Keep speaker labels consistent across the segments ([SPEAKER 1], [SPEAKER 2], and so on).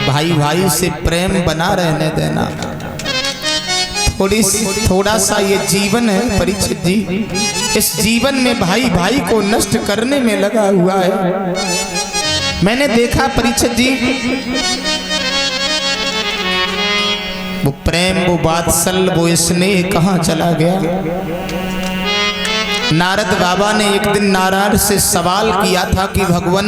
[SPEAKER 1] भाई भाई से प्रेम बना रहने देना। थोड़ा सा ये जीवन है परीक्षित जी, इस जीवन में भाई भाई को नष्ट करने में लगा हुआ है। मैंने देखा परीक्षित जी, वो प्रेम, वो वात्सल्य, वो स्नेह कहाँ चला गया। नारद बाबा ने एक दिन नारायण से सवाल किया था कि भगवान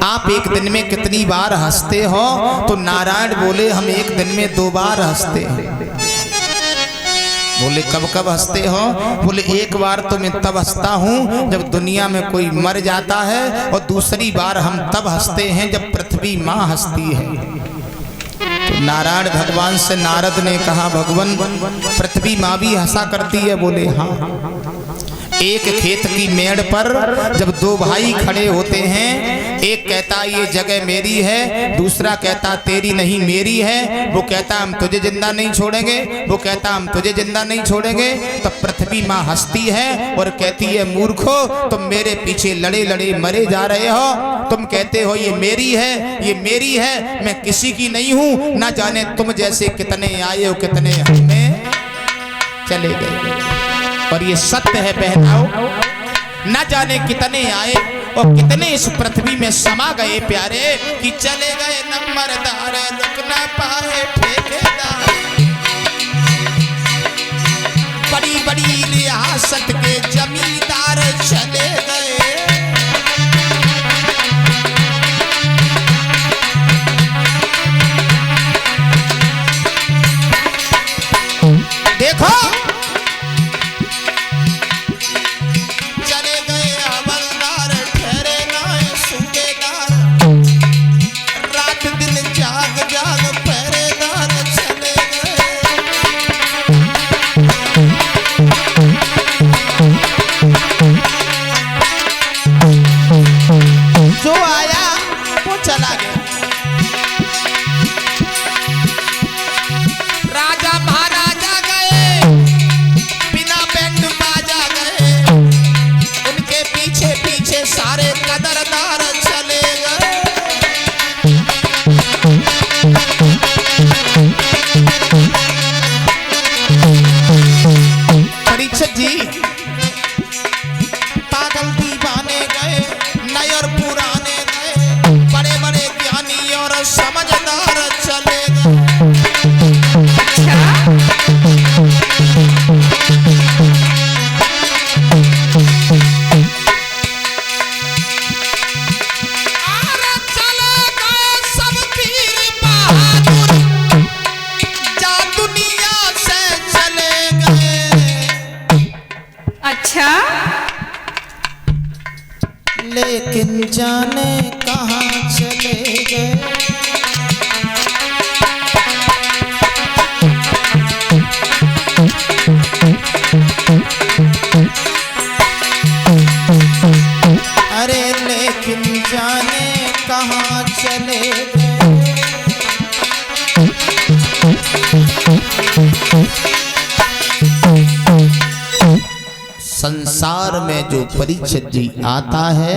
[SPEAKER 1] आप एक दिन में कितनी बार हंसते हो? तो नारायण बोले हम एक दिन में 2 बार हंसते हैं। बोले कब कब हंसते हो? बोले एक बार तो मैं तब हंसता हूँ जब दुनिया में कोई मर जाता है, और दूसरी बार हम तब हंसते हैं जब पृथ्वी माँ हंसती है। तो नारायण भगवान से नारद ने कहा भगवान पृथ्वी माँ भी हंसा करती है? बोले हाँ। एक खेत की मेड़ पर जब 2 भाई खड़े होते हैं, एक कहता ये जगह मेरी है, दूसरा कहता तेरी नहीं मेरी है। वो कहता हम तुझे जिंदा नहीं छोड़ेंगे, वो कहता हम तुझे जिंदा नहीं छोड़ेंगे। तब पृथ्वी माँ हंसती है और कहती है मूर्खो, तुम मेरे पीछे लड़े लड़े मरे जा रहे हो। तुम कहते हो ये मेरी है, ये मेरी है, मैं किसी की नहीं हूँ। ना जाने तुम जैसे कितने आए हो, कितने हमें चले गए। और ये सत्य है बहनाओ, न जाने कितने आए और कितने इस पृथ्वी में समा गए प्यारे, कि चले गए नंबरदार रुक ना पाए ठेकेदार। बड़ी बड़ी रियासत के जमींदार चले गए। देखो लेकिन जाने कहाँ चले गए। अरे लेकिन जाने कहाँ चले गए। संसार में जो परीक्षित जी आता है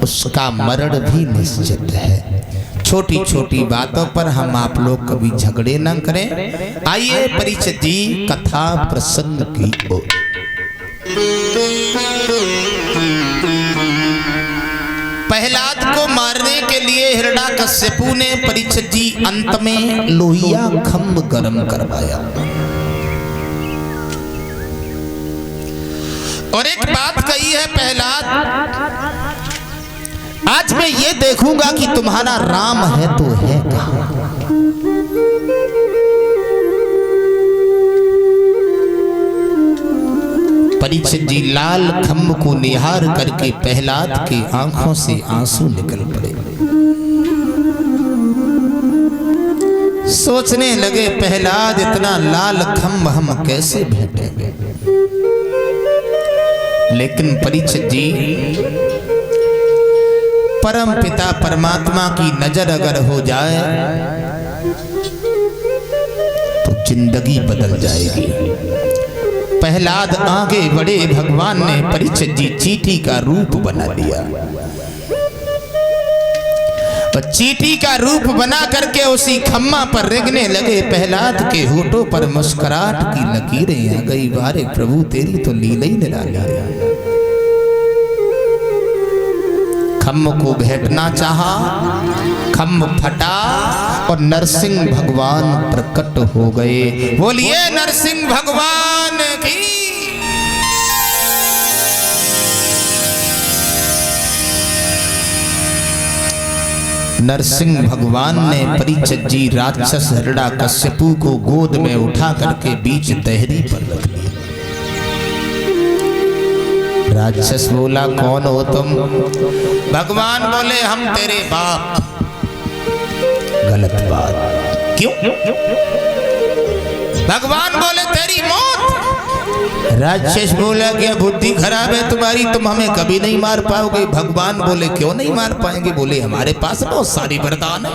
[SPEAKER 1] उसका मरण भी निश्चित है। छोटी छोटी बातों पर हम आप लोग कभी झगड़े न करें। आइए परीक्षित जी कथा प्रसंग की ओर। प्रहलाद को मारने के लिए हिरण्यकश्यपु ने परीक्षित जी अंत में लोहिया खम्भ गर्म करवाया। और एक बात कही है प्रहलाद, आज मैं ये देखूंगा कि तुम्हारा राम है तो है कहां। परीक्षित जी लाल खम्भ को निहार करके प्रहलाद की आंखों से आंसू निकल पड़े। सोचने लगे प्रहलाद इतना लाल खम्भ हम कैसे भेटेंगे। लेकिन परीक्षित जी परम पिता परमात्मा की नजर अगर हो जाए तो जिंदगी बदल जाएगी। प्रहलाद आगे बढ़े, भगवान ने परीक्षित जी चींटी का रूप बना लिया तो चींटी का रूप बना करके उसी खम्मा पर रेंगने लगे। प्रहलाद के होठों पर मुस्कुराहट की लकीरें आ गई। बारे प्रभु तेरी तो लीला ही निराली है। खम्म को भेटना चाहा, खम्म फटा और नरसिंह भगवान प्रकट हो गए। बोलिए नरसिंह भगवान की। नरसिंह भगवान ने परीक्षित जी राक्षस हिरण्यकश्यपु को गोद में उठा करके बीच दहरी पर रख लिया। राक्षस बोला कौन हो तुम? भगवान बोले हम तेरे बाप। गलत बात। क्यों? भगवान बोले तेरी मौत। राक्षस बोला क्या बुद्धि खराब है तुम्हारी, तुम हमें कभी नहीं मार पाओगे। भगवान बोले क्यों नहीं मार पाएंगे? बोले हमारे पास बहुत सारी वरदान है।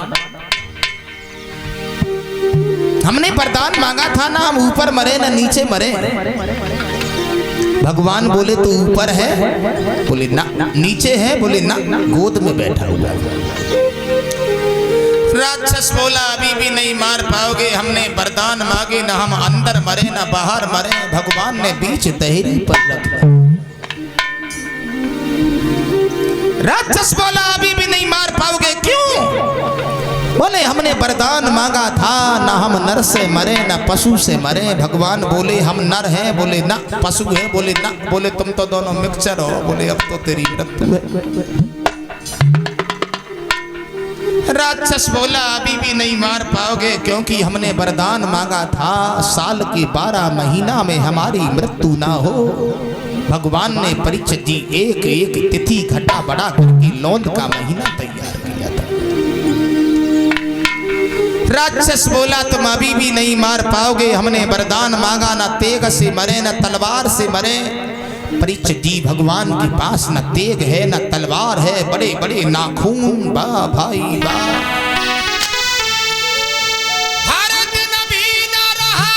[SPEAKER 1] हमने वरदान मांगा था ना, हम ऊपर मरे ना नीचे मरे। भगवान बोले तो ऊपर है? बोले ना। नीचे है? बोले ना, गोद में बैठा हुआ। राक्षस बोला अभी भी नहीं मार पाओगे, हमने वरदान मांगे ना, हम अंदर मरे ना बाहर मरे। भगवान ने बीच दहरी पर रख दिया। राक्षस बोला अभी भी नहीं मार पाओगे, क्यों? बोले हमने वरदान मांगा था ना, हम नर से मरे ना पशु से मरे। भगवान बोले हम नर हैं? बोले ना। पशु है? बोले ना। बोले तुम तो दोनों मिक्सचर हो। बोले अब तो तेरी मृत्यु है। राक्षस बोला अभी भी नहीं मार पाओगे, क्योंकि हमने वरदान मांगा था साल के 12 महीना में हमारी मृत्यु ना हो। भगवान ने परीक्षित जी एक एक तिथि घटा बढ़ा करके लौंद का महीना तैयार किया था। राक्षस बोला तुम अभी भी नहीं मार पाओगे, हमने वरदान मांगा ना तेग से मरे ना तलवार से मरे। परीक्षित जी भगवान के पास न तेग है न तलवार है, बड़े बड़े नाखून। बा भाई बा। हर दिन भी न रहा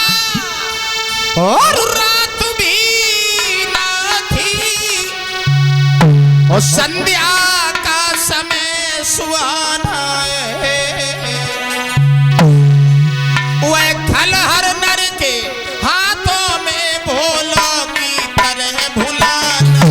[SPEAKER 1] और रात भी न थी, और संध्या का समय सुहाना है। वह खलहर नर के हाथों में भोला की तरह भुलाना।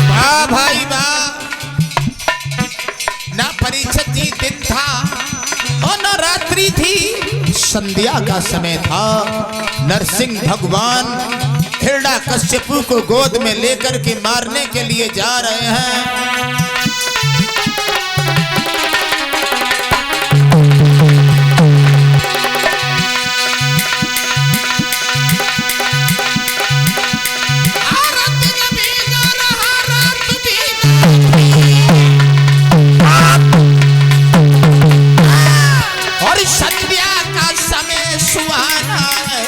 [SPEAKER 1] वाह भाई वाह। ना परीक्षित जी दिन था और न रात्रि थी, संध्या का समय था। नरसिंह भगवान हिरण्यकश्यपु को गोद में लेकर के मारने के लिए जा रहे हैं। और संध्या का समय सुहाना है।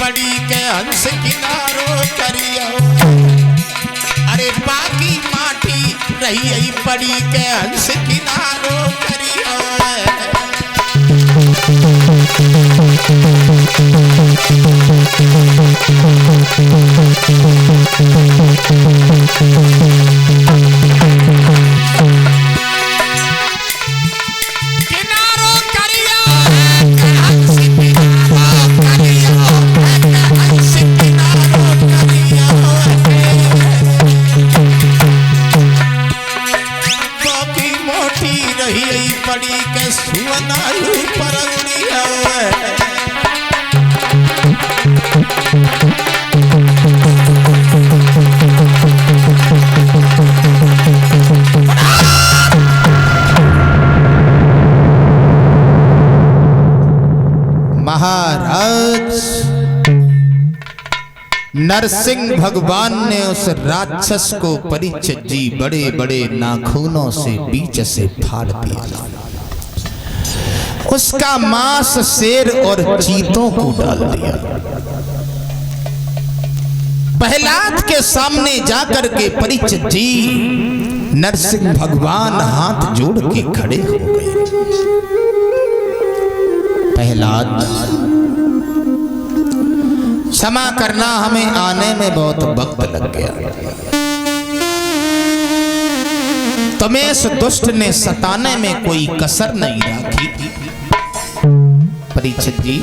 [SPEAKER 1] पड़ी के हंस किनारो करियो। अरे बाकी माटी रही पड़ी के हंस किनारो करियो। के सुवनायु परौरिया महाराज नरसिंह भगवान ने उस राक्षस को परीक्षित जी बड़े बड़े नाखूनों से बीच से फाड़ दिया। उसका मांस शेर और चीतों को डाल दिया। प्रहलाद के सामने जाकर के परीक्षित जी नरसिंह भगवान हाथ जोड़ के खड़े हो गए। प्रहलाद, क्षमा करना, हमें आने में बहुत वक्त लग गया। तुम्हें इस दुष्ट ने सताने में कोई कसर नहीं रखी। परीक्षित जी,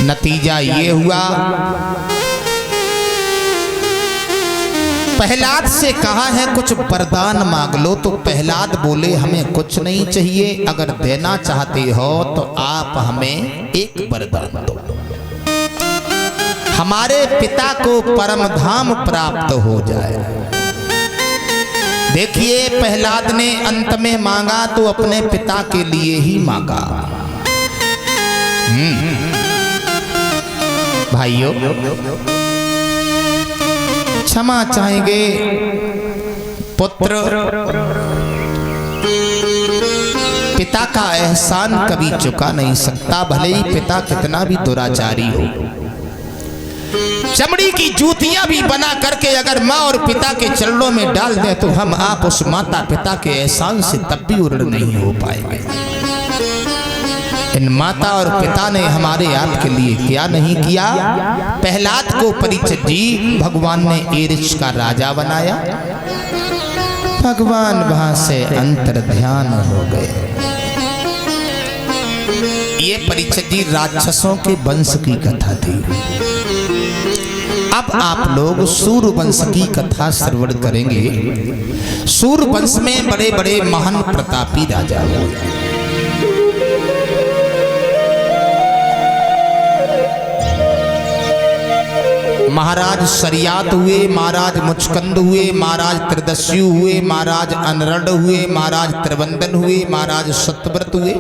[SPEAKER 1] नतीजा ये हुआ, प्रहलाद से कहा है कुछ वरदान मांग लो, तो प्रहलाद बोले हमें कुछ नहीं चाहिए, अगर देना चाहते हो तो आप हमें एक वरदान दो, हमारे पिता को परम धाम प्राप्त हो जाए। देखिए, प्रहलाद ने अंत में मांगा तो अपने पिता के लिए ही मांगा। भाइयों, क्षमा चाहेंगे, पुत्र पिता का एहसान कभी चुका नहीं सकता, भले ही पिता कितना भी दुराचारी हो। चमड़ी की जूतियां भी बना करके अगर माँ और पिता के चरणों में डाल दे तो हम आप उस माता पिता के एहसान से तब भी उड़ नहीं हो पाएंगे। इन माता और पिता ने हमारे आपके लिए क्या नहीं किया। प्रहलाद को परीक्षित जी भगवान ने एरिच का राजा बनाया। भगवान वहां से अंतर ध्यान हो गए। ये परीक्षित जी राक्षसों के वंश की कथा थी। अब आप लोग सूर्य वंश की कथा श्रवण करेंगे। सूर्य वंश में बड़े बड़े महान प्रतापी राजा हुए। महाराज शरियात हुए, महाराज मुचकंद हुए, महाराज त्रिदस्यु हुए, महाराज अनरड हुए, महाराज त्रिवंदन हुए, महाराज सत्यव्रत हुए।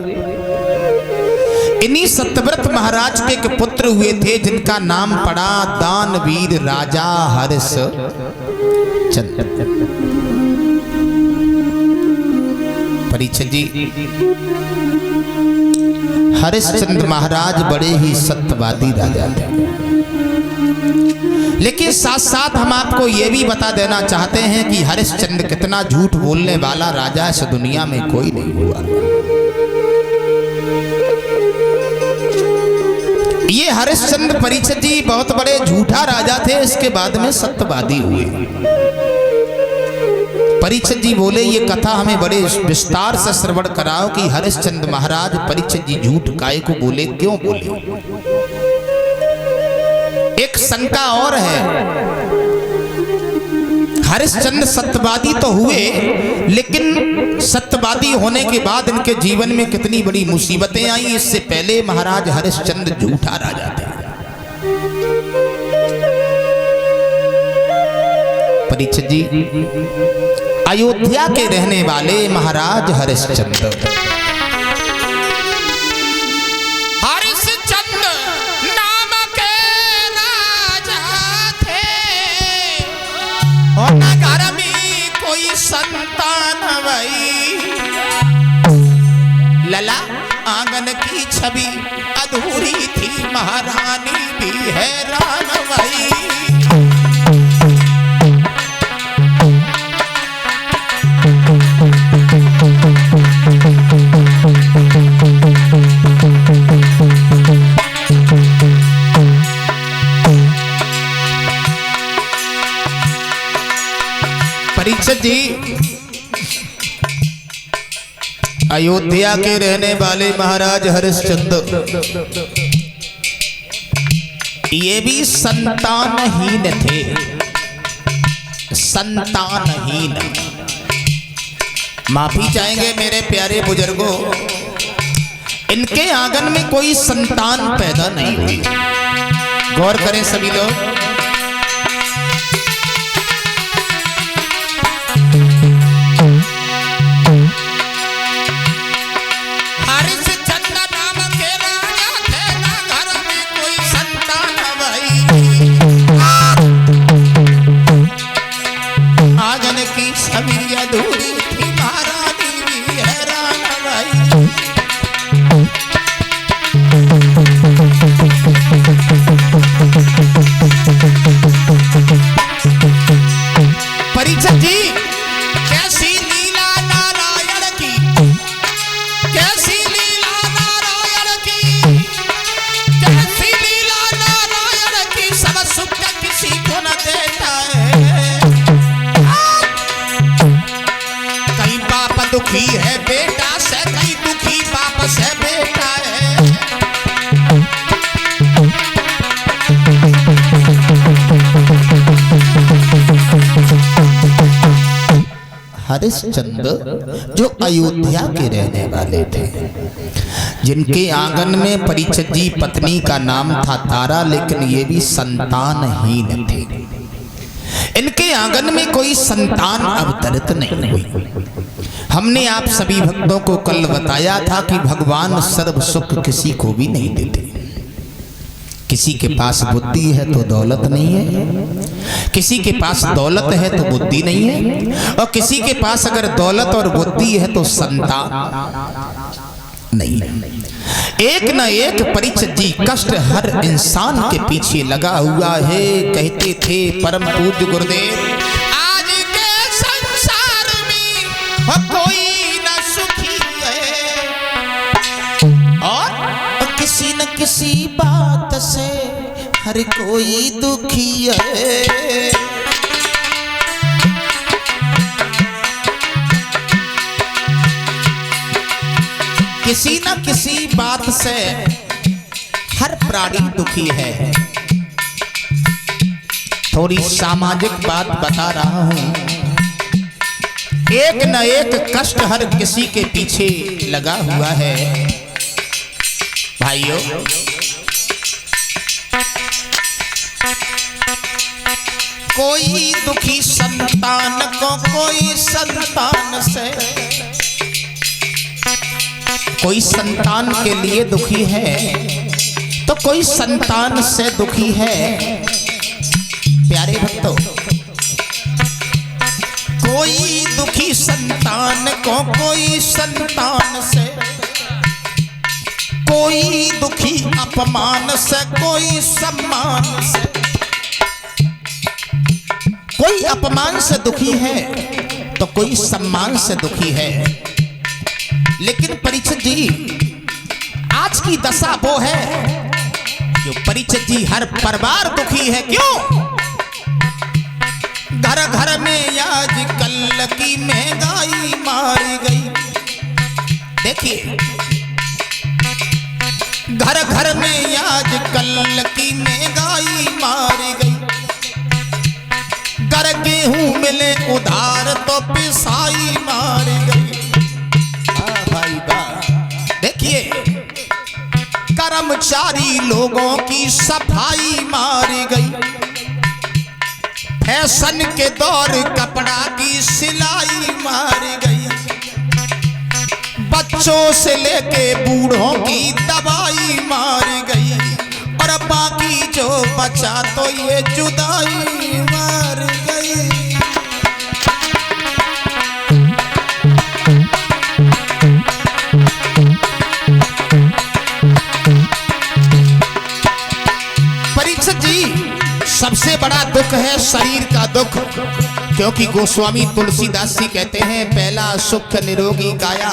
[SPEAKER 1] इन्हीं सत्यव्रत महाराज के एक पुत्र हुए थे जिनका नाम पड़ा दानवीर राजा हरिश्चंद्र। परीक्षित जी, हरिश्चंद्र महाराज बड़े ही सत्यवादी राजा थे, लेकिन साथ साथ हम आपको यह भी बता देना चाहते हैं कि हरिश्चंद्र कितना झूठ बोलने वाला राजा इस दुनिया में कोई नहीं हुआ। ये हरिश्चंद्र परीक्षित जी बहुत बड़े झूठा राजा थे, इसके बाद में सत्यवादी हुए। परीक्षित जी बोले ये कथा हमें बड़े विस्तार से श्रवण कराओ कि हरिश्चंद्र महाराज परीक्षित जी झूठ काय को बोले, क्यों बोले। एक शंका और है, हरिश्चंद्र सत्यवादी तो हुए, लेकिन सत्यवादी होने के बाद इनके जीवन में कितनी बड़ी मुसीबतें आई। इससे पहले महाराज हरिश्चंद्र झूठा राजा थे। परीक्षित जी, अयोध्या के रहने वाले महाराज हरिश्चंद्र, घर में कोई संतान भई, लला आंगन की छवि अधूरी थी, महारानी भी हैरान भई। परीक्षित जी, अयोध्या के रहने वाले महाराज हरिश्चंद्र ये भी संतानहीन थे। संतानहीन माफी चाहेंगे मेरे प्यारे बुजुर्गों, इनके आंगन में कोई संतान पैदा नहीं हुई। गौर करें सभी लोग। परीक्षित जी, कैसी लीला नारायण की, कैसी लीला नारायण की, कैसी लीला नारायण की, सब सुख किसी को न देता है। कई बाप दुखी है बेटा से, कई दुखी बाप से बेटा है। हरिश्चंद्र जो अयोध्या के रहने वाले थे, जिनके आंगन में परीक्षित जी पत्नी का नाम था तारा, लेकिन ये भी संतानहीन थे। इनके आंगन में कोई संतान अवतरित नहीं हुई। हमने आप सभी भक्तों को कल बताया था कि भगवान सर्व सुख किसी को भी नहीं देते। किसी के पास बुद्धि है तो दौलत नहीं है, किसी के पास दौलत है तो बुद्धि नहीं है, और किसी के पास अगर दौलत और बुद्धि है तो संतान नहीं है। एक न एक परीक्षित जी कष्ट हर इंसान के पीछे लगा हुआ है। कहते थे परम पूज्य गुरुदेव, आज के संसार में कोई न सुखी है, और किसी न किसी बात से हर कोई दुखी है। किसी न किसी बात से हर प्राणी दुखी है। थोड़ी सामाजिक बात बता रहा हूं। एक न एक कष्ट हर किसी के पीछे लगा हुआ है। भाइयों, कोई दुखी संतान को कोई संतान से, कोई संतान के लिए दुखी है तो कोई संतान से दुखी है। प्यारे भक्तों, कोई दुखी संतान को कोई संतान से, कोई दुखी अपमान से कोई सम्मान से। कोई अपमान से दुखी है तो कोई सम्मान से दुखी है। लेकिन परीक्षित जी, आज की दशा वो है जो परीक्षित जी हर परिवार दुखी है। क्यों? घर घर में आजकल की महंगाई मारी गई। देखिए, घर घर में आजकल की महंगाई मारी गई। घर गेहूं मिले उधार तो पिसाई मारी गई। देखिए, कर्मचारी लोगों की सफाई मारी गई। फैशन के दौर कपड़ा की सिलाई मारी गई। बच्चों से लेके बूढ़ों की दवाई मारी गई। और बाकी जो बचा तो ये जुदाई मार गई। सबसे बड़ा दुख है शरीर का दुख, क्योंकि गोस्वामी तुलसीदास जी कहते हैं पहला सुख निरोगी काया।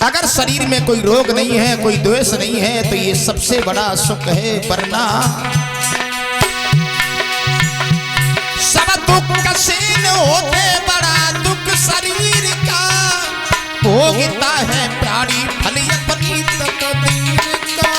[SPEAKER 1] अगर शरीर में कोई रोग नहीं है, कोई द्वेष नहीं है, तो ये सबसे बड़ा सुख है। वरना सब दुख से न होते बड़ा दुख शरीर का, भोगता है प्राणी फल अपनी तकदीर का।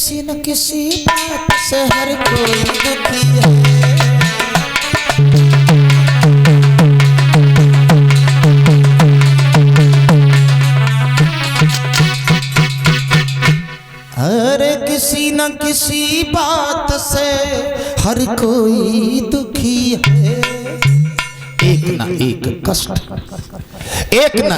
[SPEAKER 1] किसी न किसी बात से हर कोई दुखी है। अरे किसी न किसी बात से हर कोई दुखी है। एक ना एक कष्ट, एक ना